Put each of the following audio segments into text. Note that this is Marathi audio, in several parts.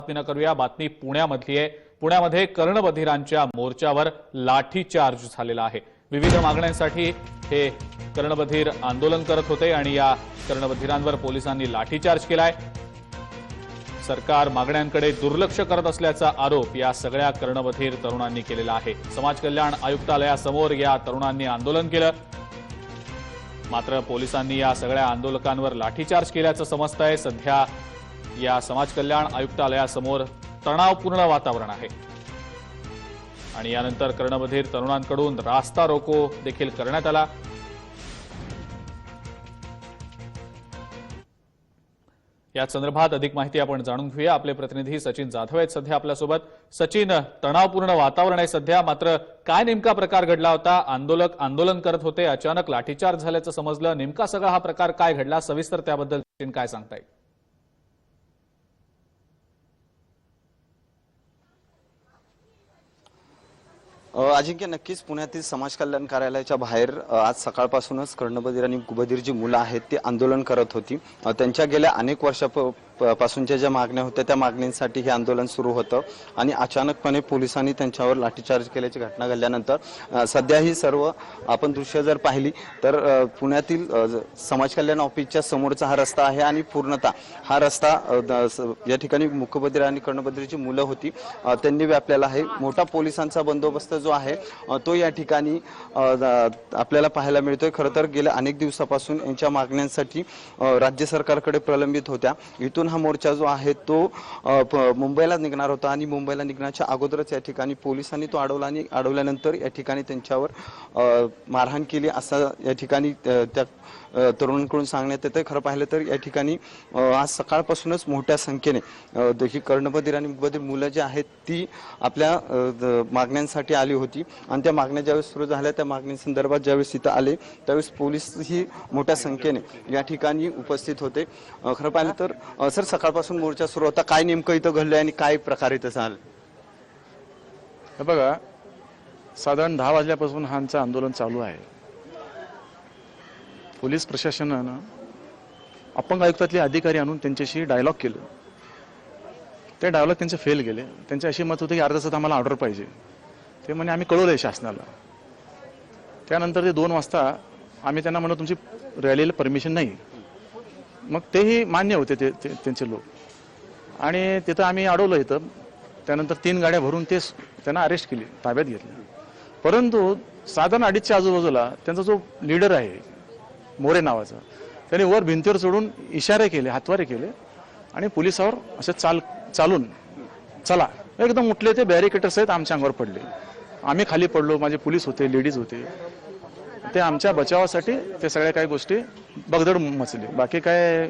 बातमीनं करूया। बातमी पुण्यामधली आहे। पुण्यामध्ये कर्णबधिरांच्या मोर्चावर लाठीचार्ज झालेला आहे। विविध मागण्यांसाठी हे कर्णबधीर आंदोलन करत होते आणि या कर्णबधिरांवर पोलिसांनी लाठीचार्ज केलाय। सरकार मागण्यांकडे दुर्लक्ष करत असल्याचा आरोप या सगळ्या कर्णबधीर तरुणांनी केलेला आहे। समाज कल्याण आयुक्तालयासमोर या तरुणांनी आंदोलन केलं, मात्र पोलिसांनी या सगळ्या आंदोलकांवर लाठीचार्ज केल्याचं समजतंय। सध्या या समाज कल्याण आयुक्तालयासमोर तणावपूर्ण वातावरण आहे आणि यानंतर कर्णबधीर तरुणांकडून रास्ता रोको देखील करण्यात आला। या संदर्भात अधिक माहिती आपण जाणून घेऊया। आपले प्रतिनिधी सचिन जाधव आहेत सध्या आपल्यासोबत। सचिन, तणावपूर्ण वातावरण आहे सध्या, मात्र काय नेमका प्रकार घडला होता? आंदोलक आंदोलन करत होते, अचानक लाठीचार्ज झाल्याचं समजलं। नेमका सगळा हा प्रकार काय घडला, सविस्तर त्याबद्दल सचिन काय सांगता येईल? अजिंक्य, नक्कीच पुण्यातील समाज कल्याण कार्यालयाच्या बाहेर आज सकाळपासूनच कर्णबधीर आणि कुबधीर जी मुलं आहेत ती आंदोलन करत होती। त्यांच्या गेल्या अनेक वर्षापासूनच्या ज्या मागण्या होत्या त्या मागण्यांसाठी हे आंदोलन सुरू होतं आणि अचानकपणे पोलिसांनी त्यांच्यावर लाठीचार्ज केल्याची घटना घडल्यानंतर सध्या ही सर्व आपण दृश्य जर पाहिली तर पुण्यातील समाज कल्याण ऑफिसच्या समोरचा हा रस्ता आहे आणि पूर्णतः हा रस्ता या ठिकाणी मूकबधीर आणि कर्णबधीरची मुलं होती त्यांनी व्यापलेला आहे। मोठा पोलिसांचा बंदोबस्त जो आहे तो या ठिकाणी आपल्याला पाहायला मिळतोय। खरं तर गेल्या अनेक दिवसापासून यांच्या मागण्यांसाठी राज्य सरकारकडे प्रलंबित होत्या। इथून हा मोर्चा जो आहे तो मुंबईला निघणार होता आणि मुंबईला निघण्याच्या अगोदरच या ठिकाणी पोलिसांनी तो अडवला आणि अडवल्यानंतर या ठिकाणी त्यांच्यावर मारहाण केली असं या ठिकाणी त्या तरुणांकडून सांगण्यात येतं। खरं पाहिलं तर या ठिकाणी आज सकाळपासूनच मोठ्या संख्येने ही कर्णबधीर आणि मूकबधीर मुलं जी आहेत ती आपल्या मागण्यांसाठी आली होती आणि त्या मागण्या ज्यावेळेस सुरू झाल्या त्या मागण्यांसंदर्भात ज्यावेळेस इथं आले त्यावेळेस पोलीसही मोठ्या संख्येने या ठिकाणी उपस्थित होते। खरं पाहिलं तर सर, सकाळपासून मोर्चा सुरू होता, काय नेमकं इथं घडलंय आणि काय प्रकार इथं झालं? हे बघा, साधारण 10 वाजल्यापासून हा आमचं आंदोलन चालू आहे। पोलीस प्रशासनानं अपंग आयुक्तातले अधिकारी आणून त्यांच्याशी डायलॉग केलं। ते डायलॉग त्यांचे फेल गेले। त्यांचे अशी मत होते की अर्धा तासात आम्हाला ऑर्डर पाहिजे। ते म्हणे आम्ही कळवलंय शासनाला। त्यानंतर ते 2 वाजता आम्ही त्यांना म्हणलो तुमची रॅलीला परमिशन नाही। मग तेही मान्य होते त्यांचे लोक आणि तिथं आम्ही अडवलं इथं। त्यानंतर 3 गाड्या भरून ते त्यांना अरेस्ट केली, ताब्यात घेतले। परंतु साधारण 2:30च्या आजूबाजूला त्यांचा जो लीडर आहे मोरे नावाचा, त्याने वर भिंतीवर चढून इशारे केले, हातवारे केले आणि पोलिसावर असे चालून चला एकदम उठले। ते बॅरिकेडर्स आहेत आमच्या अंगावर पडले, आम्ही खाली पडलो, माझे पोलीस होते, लेडीज होते। ते आमच्या बचावासाठी ते सगळ्या काही गोष्टी बगदड मचले। बाकी काय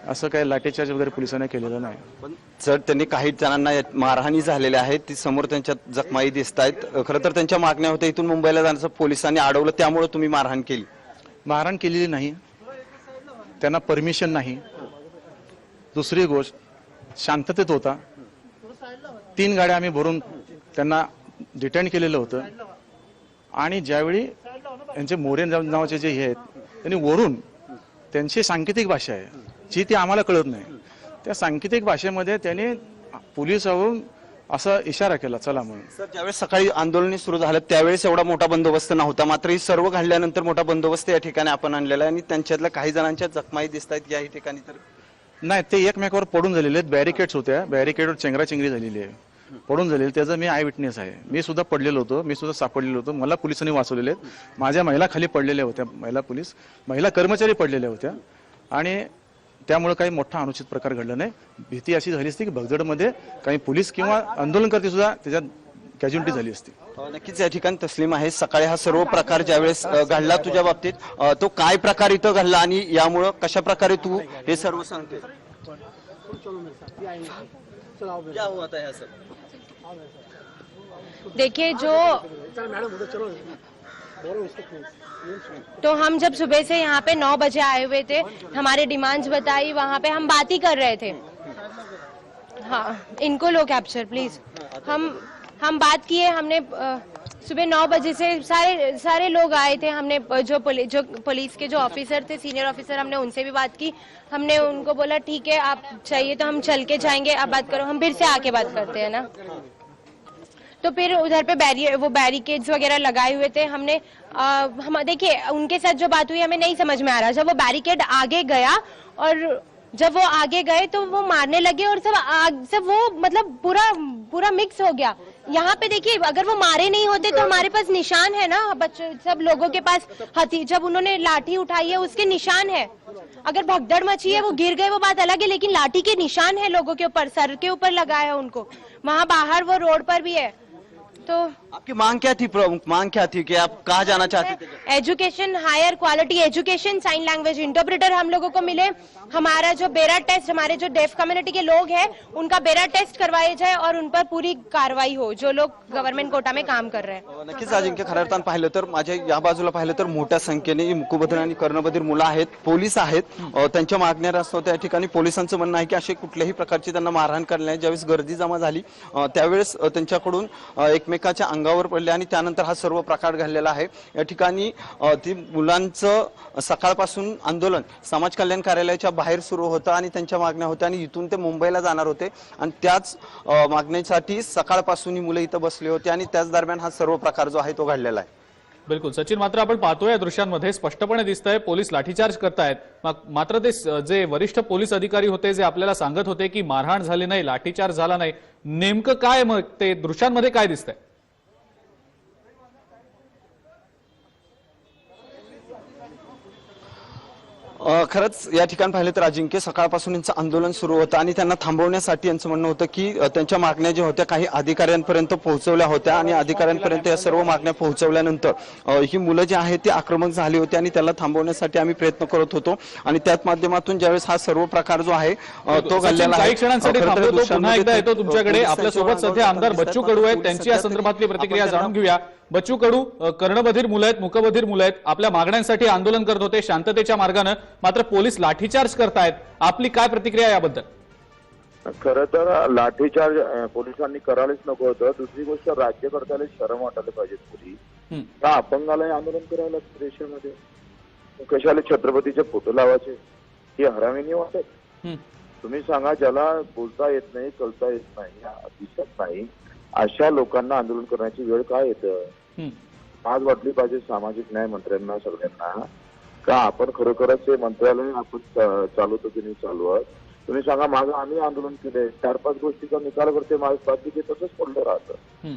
असं काय लाठीचार्ज वगैरे पोलिसांनी केलेलं नाही। पण सर, त्यांनी काही जणांना मारहाणी झालेल्या आहेत, ती समोर त्यांच्या जखमाही दिसत आहेत। खरं तर त्यांच्या मागण्या होत्या इथून मुंबईला जाण्याचं, पोलिसांनी अडवलं त्यामुळे तुम्ही मारहाण केली? मारहाण केलेली नाही, त्यांना परमिशन नाही। दुसरी गोष्ट, शांततेत होता। 3 गाड्या आम्ही भरून त्यांना डिटेन केलेलं होतं आणि ज्यावेळी यांचे मोरे नावाचे जे हे आहेत त्यांनी वरून त्यांची सांकेतिक भाषा आहे जी ती आम्हाला कळत नाही, त्या सांकेतिक भाषेमध्ये त्यांनी पोलिसावरून असा इशारा केला चला म्हणून। सर, ज्यावेळेस सकाळी आंदोलन सुरू झालं त्यावेळेस एवढा मोठा बंदोबस्त नव्हता, मात्र ही सर्व घडल्यानंतर मोठा बंदोबस्त या ठिकाणी आपण आणलेला आहे आणि त्यांच्यातल्या काही जणांच्या जखमाही दिसत आहेत या ठिकाणी। तर नाही, ते एकमेकावर पडून झालेले आहेत। बॅरिकेड्स होत्या, बॅरिकेडवर चेंगराचेंगरी झालेली आहे, पडून झालेली। त्याचा मी आय विटनेस आहे। मी सुद्धा पडलेलो होतो, मी सुद्धा सापडलेलो होतो। मला पोलिसांनी वाचवलेले आहेत। माझ्या महिला खाली पडलेल्या होत्या, महिला कर्मचारी पडलेल्या होत्या आणि त्यामुळे काही मोठा अनुचित प्रकार घडला नाही। भीती अशी झाली असती की भगदडमध्ये काही पोलीस किंवा आंदोलनकर्ते सुद्धा त्याच्यात कॅज्युअलिटी झाली असती। नक्कीच या ठिकाणी तस्लीम आहे। सकाळी हा सर्व प्रकार ज्यावेळेस घडला तुझ्या बाबतीत, तो काय प्रकार इथं घडला आणि यामुळे कशा प्रकारे तू हे सर्व सांगते? क्या हुआ था सर? देखिए, तो हम जब सुबह से यहाँ पे 9 बजे आए हुए थे, हमारे डिमांड्स बताई, वहाँ पे हम बात ही कर रहे थे। हाँ, इनको लो कैप्चर प्लीज। हम बात किए, हमने सुबह 9 बजे से सारे लोग आए थे। हमने जो पुलिस के जो ऑफिसर थे, सीनियर ऑफिसर, हमने उनसे भी बात की। हमने उनको बोला ठीक है, आप चाहिए तो हम चल के जाएंगे, आप बात करो, हम फिर से आके बात करते हैं ना। तो फिर उधर पे बैरिकेड्स वगैरह लगाए हुए थे। हमने हम देखिए उनके साथ जो बात हुई हमें नहीं समझ में आ रहा। जब वो बैरिकेड आगे गया और जब वो आगे गए तो वो मारने लगे और सब वो मतलब पूरा मिक्स हो गया। यहाँ पे देखिए, अगर वो मारे नहीं होते तो हमारे पास निशान है ना, बच्चे सब लोगों के पास जब उन्होंने लाठी उठाई है उसके निशान है। अगर भगदड़ मची है, वो गिर गए, वो बात अलग है, लेकिन लाठी के निशान है लोगों के ऊपर, सर के ऊपर लगा है उनको, वहां बाहर वो रोड पर भी है। तो आपकी मांग क्या थी? प्रमुख मांग क्या थी कि आप कहाँ जाना चाहते थे? Education, higher quality education, sign language interpreter हम लोगों को मिले। हमारा जो बेरा टेस्ट, हमारे जो डेफ कम्युनिटी के लोग हैं उनका बेरा टेस्ट करवाया जाए और उन पर पूरी कार्रवाई हो, जो लोग गव्हर्नमेंट कोटा में काम कर रहे हैं। नक्कीच अजिंक्य, खऱ्या अर्थानं पाहिलं तर माझ्या या बाजूला पाहिलं तर मोठ्या संख्येने मुकबधीर आणि कर्णबधीर मुलं आहेत, पोलीस आहेत। त्यांच्या मागण्या असतो त्या ठिकाणी पोलिसांचं म्हणणं आहे की अशी कुठल्याही प्रकारची त्यांना मारहाण करण्यात, ज्यावेळेस गर्दी जमा झाली त्यावेळेस त्यांच्याकडून एकमेकाच्या अंगावर पडले आणि त्यानंतर हा सर्व प्रकार घडलेला आहे। या ठिकाणी ती मुलांचं सकाळपासून आंदोलन समाज कल्याण कार्यालयाच्या बाहेर सुरू होतं आणि त्यांच्या मागण्या होत्या आणि इथून ते मुंबईला जाणार होते आणि त्याच मागणीसाठी सकाळपासून ही मुलं इथं बसली होती आणि त्याच दरम्यान हा सर्व प्रकार जो आहे तो घडलेला आहे। बिलकुल सचिन, मात्र आपण पाहतोय या दृश्यांमध्ये स्पष्टपणे दिसतंय पोलीस लाठीचार्ज करतायत। मात्र ते जे वरिष्ठ पोलीस अधिकारी होते जे आपल्याला सांगत होते की मारहाण झाली नाही, लाठीचार्ज झाला नाही, नेमकं काय मग ते दृश्यांमध्ये काय दिसतंय? खरंच या ठिकाणी पाहिलं तर अजिंक्य, सकाळपासून यांचं आंदोलन सुरू होतं आणि त्यांना थांबवण्यासाठी यांचं म्हणणं होतं की त्यांच्या मागण्या ज्या होत्या काही अधिकाऱ्यांपर्यंत पोहोचवल्या होत्या आणि अधिकाऱ्यांपर्यंत या सर्व मागण्या पोहोचवल्यानंतर ही मुलं जी आहेत ती आक्रमक झाली होती आणि त्याला थांबवण्यासाठी आम्ही प्रयत्न करत होतो आणि त्याच माध्यमातून ज्यावेळेस हा सर्व प्रकार जो आहे तो घडलेला आहे। काही क्षणांसाठी थांबतो, पुन्हा एकदा येतो तुमच्याकडे। आपल्यासोबत सध्या आमदार बच्चू कडू आहेत, त्यांची या संदर्भातली प्रतिक्रिया जाणून घेऊया। बच्चू कडू, कर्णबधीर मुलं आहेत, मुकबधीर मुलं आहेत, आपल्या मागण्यांसाठी आंदोलन करत होते शांततेच्या मार्गाने, मात्र पोलीस लाठीचार्ज करतायत, आपली काय प्रतिक्रिया याबद्दल? खरं तर लाठीचार्ज पोलिसांनी करायलाच नको होतं। दुसरी गोष्ट, राज्यकर्त्याला शरम वाटायला पाहिजे थोडी। का अपंगाला आंदोलन करायला देशामध्ये कशाला छत्रपतीचे फोटो लावायचे? ही हरामी नाही वाटत? तुम्ही सांगा, ज्याला बोलता येत नाही, चलता येत नाही, दिसत नाही, अशा लोकांना आंदोलन करण्याची वेळ काय येतं? आज वाटली पाहिजे सामाजिक न्याय मंत्र्यांना, सगळ्यांना, का आपण खरोखरच हे मंत्रालय आपण चालवतो की नाही चालवत? तुम्ही सांगा, मागं आम्ही आंदोलन केले, 4-5 गोष्टीचा निकाल करते, माझं बाकी तसंच पडलं राहतं।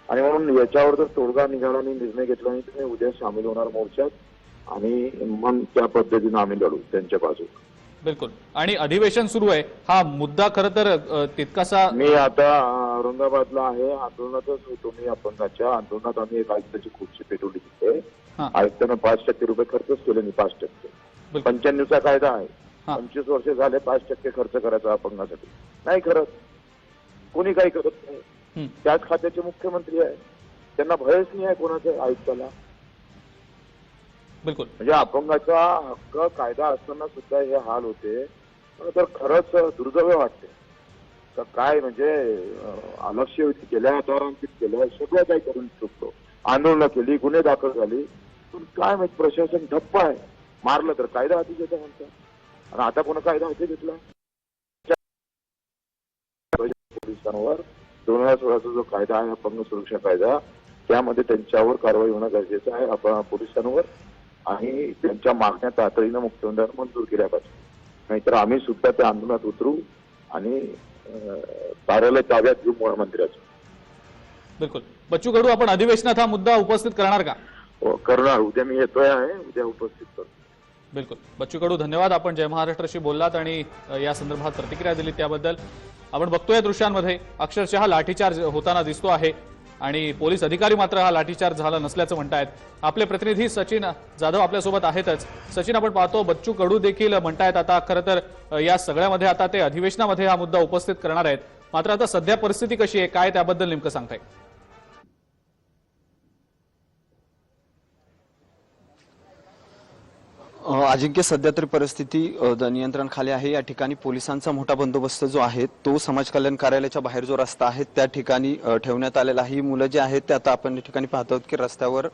आणि म्हणून याच्यावर जर तोडगा निघाला आणि निर्णय घेतला नाही, तुम्ही उद्या सामील होणार मोर्चात आणि मग त्या पद्धतीने आम्ही लढू त्यांच्या बाजूला। बिलकुल, आणि अधिवेशन सुरू आहे, हा मुद्दा खरं तर तितकासा। मी आता औरंगाबादला आहे, आंदोलनातच होतो मी। अपंगाच्या आंदोलनात आम्ही एक आयुक्ताची खुर्ची पेटवली तिथे, आयुक्तानं 5% रुपये खर्चच केले नाही, 5%। 95चा कायदा आहे, 25 वर्ष झाले 5% खर्च करायचा अपंगासाठी, नाही करत कोणी, काही करत नाही। त्याच खात्याचे मुख्यमंत्री आहे, त्यांना भयच नाही आहे कोणाच्या आयुक्ताला। बिलकुल, म्हणजे अपंगाचा हक्क कायदा असताना सुद्धा हे हाल होते, तर खरंच दुर्दैव वाटते। तर काय म्हणजे अलक्ष्य केल्या, अतारांकित केलं, सगळं काही करून चुकतो, आंदोलन केली, गुन्हे दाखल झाली, पण काय म्हणजे प्रशासन ठप्प आहे। मारलं तर कायदा हाती घेता म्हणतात, आणि आता कोणा कायदा हाती घेतला? पोलिसांवर 2016चा जो कायदा आहे, अपंग सुरक्षा कायदा, त्यामध्ये त्यांच्यावर कारवाई होणं गरजेचं आहे पोलिसांवर, आणि त्यांच्या मागण्या तातडीनं मुख्यमंत्र्यांनी मंजूर केल्या पाहिजे, नाहीतर आम्ही सुद्धा त्या आंदोलनात उतरू आणि कार्यालय ताब्यात घेऊ मुख्यमंत्र्याचं। बिलकुल, बच्चू कडू, आपण अधिवेशनात हा मुद्दा उपस्थित करणार का? करणार, उद्या मी येतोय आहे, उद्या उपस्थित करतो। बिलकुल, बच्चू कडू, धन्यवाद, आपण जय महाराष्ट्राशी बोललात आणि या संदर्भात प्रतिक्रिया दिली त्याबद्दल। आपण बघतोय दृश्यांमध्ये अक्षरशः लाठीचार्ज होताना दिसतो आहे आणि पोलीस अधिकारी मात्र हा लाठीचार्ज झाला नसल्याचं म्हणतायत। आपले प्रतिनिधी सचिन जाधव आपल्यासोबत आहेतच। सचिन, आपण पाहतो बच्चू कडू देखील म्हणतायत आता खरं तर या सगळ्यामध्ये आता ते अधिवेशनामध्ये हा मुद्दा उपस्थित करणार आहेत, मात्र आता सध्या परिस्थिती कशी आहे, काय त्याबद्दल नेमकं सांगताय? अजिंक्य, सध्या तरी परिस्थिती नियंत्रणाखाली आहे. या ठिकाणी पोलिसांचा मोठा बंदोबस्त जो आहे तो समाज कल्याण कार्यालयाच्या बाहेर जो रस्ता आहे त्या ठिकाणी ठेवण्यात आलेला आहे. ही मुलं जे आहेत ते आता आपण या ठिकाणी पाहतो की रस्त्यावर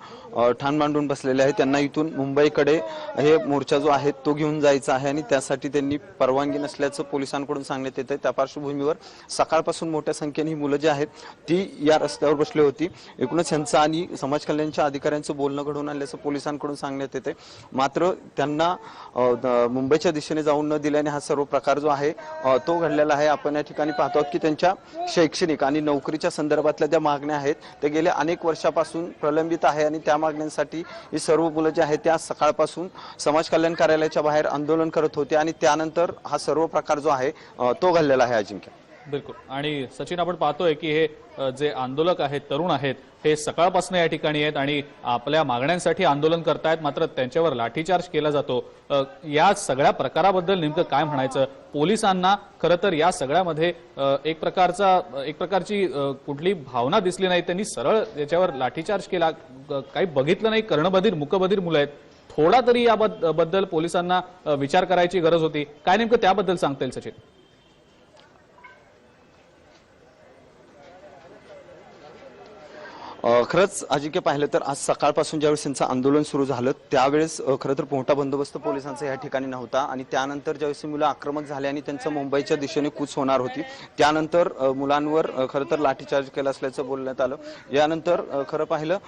ठाण मांडून बसलेले आहेत. त्यांना इथून मुंबईकडे हे मोर्चा जो आहे तो घेऊन जायचा आहे आणि त्यासाठी त्यांनी परवानगी नसल्याचं पोलिसांकडून सांगण्यात येतं. त्या पार्श्वभूमीवर सकाळपासून मोठ्या संख्येने ही मुलं जी आहेत ती या रस्त्यावर बसली होती. एकूणच यांचं आणि समाज कल्याणच्या अधिकाऱ्यांचं बोलणं घडवून आणल्याचं पोलिसांकडून सांगण्यात येते. मात्र त्यांना मुंबईच्या दिशेने जाऊन न दिल्याने हा सर्व प्रकार जो आहे तो घडलेला आहे. आपण या ठिकाणी पाहतो की त्यांच्या शैक्षणिक आणि नोकरीच्या संदर्भातल्या ज्या मागण्या आहेत ते गेल्या अनेक वर्षापासून प्रलंबित आहे आणि त्या मागण्यांसाठी ही सर्व मुलं जी आहेत त्या सकाळपासून समाज कल्याण कार्यालयाच्या बाहेर आंदोलन करत होते आणि त्यानंतर हा सर्व प्रकार जो आहे तो घडलेला आहे. अजिंक्य, बिलकुल. आणि सचिन, आपण पाहतोय की हे जे आंदोलक आहेत, तरुण आहेत, हे सकाळपासून या ठिकाणी आहेत आणि आपल्या मागण्यांसाठी आंदोलन करतायत. मात्र त्यांच्यावर लाठीचार्ज केला जातो. या सगळ्या प्रकाराबद्दल नेमकं काय म्हणायचं? पोलिसांना खरं तर या सगळ्यामध्ये एक प्रकारची कुठली भावना दिसली नाही. त्यांनी सरळ याच्यावर लाठीचार्ज केला. काही बघितलं नाही. कर्णबधीर, मूकबधीर मुलं आहेत. थोडा तरी याबद्दल पोलिसांना विचार करायची गरज होती. काय नेमकं त्याबद्दल सांगता येईल सचिन? खरंच अजिंक्य, पाहिलं तर आज सकाळपासून ज्यावेळेस त्यांचं आंदोलन सुरू झालं त्यावेळेस खरं तर मोठा बंदोबस्त पोलिसांचा या ठिकाणी नव्हता आणि त्यानंतर ज्यावेळेस मुलं आक्रमक झाले आणि त्यांचं मुंबईच्या दिशेने कूच होणार होती त्यानंतर मुलांवर खरं तर लाठीचार्ज केला असल्याचं बोलण्यात आलं. यानंतर खरं पाहिलं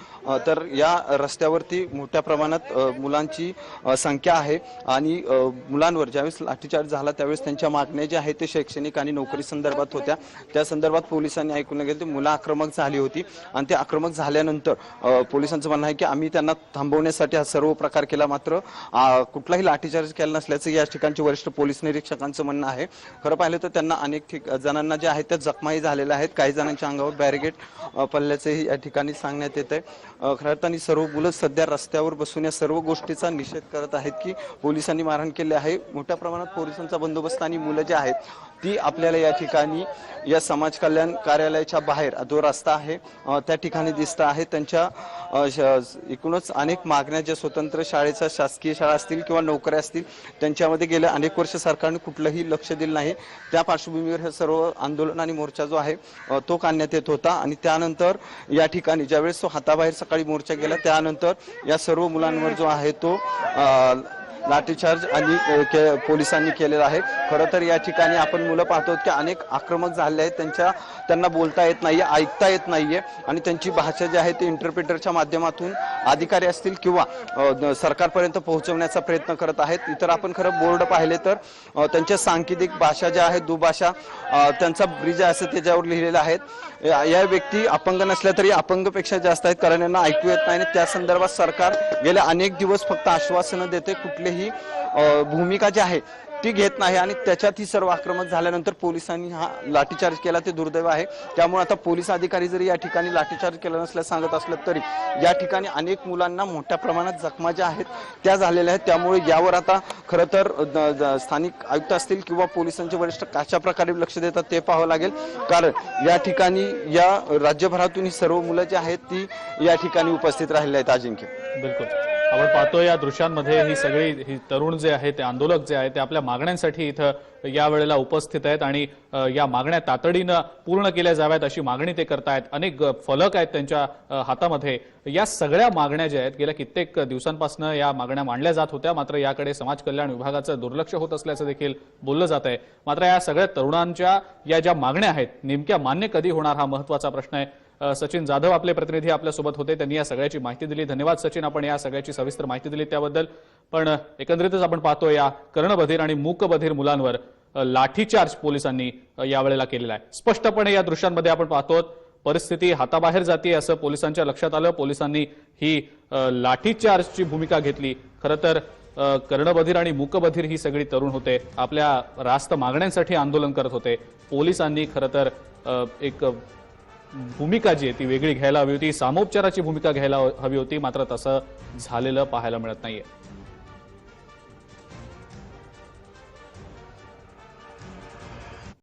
तर या रस्त्यावरती मोठ्या प्रमाणात मुलांची संख्या आहे आणि मुलांवर ज्यावेळेस लाठीचार्ज झाला त्यावेळेस त्यांच्या मागण्या ज्या आहेत ते शैक्षणिक आणि नोकरी संदर्भात होत्या. त्या संदर्भात पोलिसांनी ऐकून घेतलं. मुलं आक्रमक झाली होती आणि ते आक्रमक झाल्यानंतर पोलिसांचं म्हणणं आहे की आम्ही त्यांना थांबवण्यासाठी हा सर्व प्रकार केला. मात्र कुठलाही लाठीचार्ज केला नसल्याचं या ठिकाणचे वरिष्ठ पोलीस निरीक्षकांचं म्हणणं आहे. खरं पाहिलं तर त्यांना अनेक जणांना जे आहेत त्या जखमाही झालेल्या आहेत. काही जणांच्या अंगावर बॅरिगेट पडल्याचंही या ठिकाणी सांगण्यात येत आहे. खरं तर सर्व मुलं सध्या रस्त्यावर बसून या सर्व गोष्टीचा निषेध करत आहेत की पोलिसांनी मारहाण केली आहे. मोठ्या प्रमाणात पोलिसांचा बंदोबस्त आणि मुलं जे आहेत ती आपल्याला या ठिकाणी या समाज कल्याण कार्यालयाच्या बाहेर जो रस्ता आहे त्या ठिकाणी दिसत आहे. त्यांच्या एकूणच अनेक मागण्या ज्या स्वतंत्र शाळेच्या शासकीय शाळा असतील किंवा नोकऱ्या असतील त्यांच्यामध्ये गेल्या अनेक वर्ष सरकारने कुठलंही लक्ष दिलं नाही. त्या पार्श्वभूमीवर हे सर्व आंदोलन आणि मोर्चा जो आहे तो काढण्यात येत होता आणि त्यानंतर या ठिकाणी ज्यावेळेस तो हाताबाहेर सकाळी मोर्चा गेला त्यानंतर या सर्व मुलांवर जो आहे तो लाठीचार्ज आणि पोलिसांनी केलेला आहे. खरं तर या ठिकाणी आपण मुलं पाहतो की अनेक आक्रमक झाले आहेत. त्यांना बोलता येत नाहीये, ऐकता येत नाहीये आणि त्यांची भाषा जी आहे ती इंटरप्रिटरच्या माध्यमातून अधिकारी असतील किंवा सरकारपर्यंत पोहोचवण्याचा प्रयत्न करत आहेत. इतर आपण खरं बोर्ड पाहिले तर त्यांच्या सांकेतिक भाषा ज्या आहेत दुभाषा त्यांचा ब्रिज आहे असं त्याच्यावर लिहिलेलं आहेत. या व्यक्ती अपंग नसल्या तरी अपंगपेक्षा जास्त आहेत कारण यांना ऐकू येत नाही. त्या संदर्भात सरकार गेल्या अनेक दिवस फक्त आश्वासनं देते, कुठलीही भूमिका जी आहे ती घेत नाही आणि त्याच्यात ही सर्व आक्रमक झाल्यानंतर पोलिसांनी हा लाठीचार्ज केला ते दुर्दैव आहे. त्यामुळे आता पोलीस अधिकारी जरी या ठिकाणी लाठीचार्ज केला नसल्याचं सांगत असलं तरी या ठिकाणी अनेक मुलांना मोठ्या प्रमाणात जखमा ज्या आहेत त्या झालेल्या आहेत. त्यामुळे यावर आता खरं तर स्थानिक आयुक्त असतील किंवा पोलिसांचे वरिष्ठ कशा प्रकारे लक्ष देतात ते पाहावं लागेल. कारण या ठिकाणी या राज्यभरातून ही सर्व मुलं जी आहेत ती या ठिकाणी उपस्थित राहिली आहेत. अजिंक्य, बिलकुल. आपण पाहतोय या दृश्यांमध्ये ही तरुण जे आहेत ते आंदोलक जे आहेत ते आपल्या मागण्यांसाठी इथं या वेळेला उपस्थित आहेत आणि या मागण्या तातडीनं पूर्ण केल्या जाव्यात अशी मागणी ते करतायत. अनेक फलक आहेत त्यांच्या हातामध्ये. या सगळ्या मागण्या ज्या आहेत गेल्या कित्येक दिवसांपासून या मागण्या मांडल्या जात होत्या. मात्र याकडे समाज कल्याण विभागाचं दुर्लक्ष होत असल्याचं देखील बोललं जात आहे. मात्र या सगळ्या तरुणांच्या या ज्या मागण्या आहेत नेमक्या मान्य कधी होणार हा महत्त्वाचा प्रश्न आहे. सचिन जाधव आपले प्रतिनिधी आपल्यासोबत होते, त्यांनी या सगळ्याची माहिती दिली. धन्यवाद सचिन, आपण या सगळ्याची सविस्तर माहिती दिली त्याबद्दल. पण एकंदरीतच आपण पाहतो या कर्णबधीर आणि मूकबधीर मुलांवर लाठीचार्ज पोलिसांनी यावेळेला केलेला आहे. स्पष्टपणे या दृश्यांमध्ये आपण पाहतो परिस्थिती हाताबाहेर जाते असं पोलिसांच्या लक्षात आलं. पोलिसांनी ही लाठीचार्जची भूमिका घेतली. खरं तर कर्णबधीर आणि मूकबधीर ही सगळी तरुण होते, आपल्या रास्त मागण्यांसाठी आंदोलन करत होते. पोलिसांनी खरं तर एक भूमिका जी आहे ती वेगळी घ्यायला हवी होती, सामोपचाराची भूमिका घ्यायला हवी होती. मात्र तसं झालेलं पाहायला मिळत नाहीये.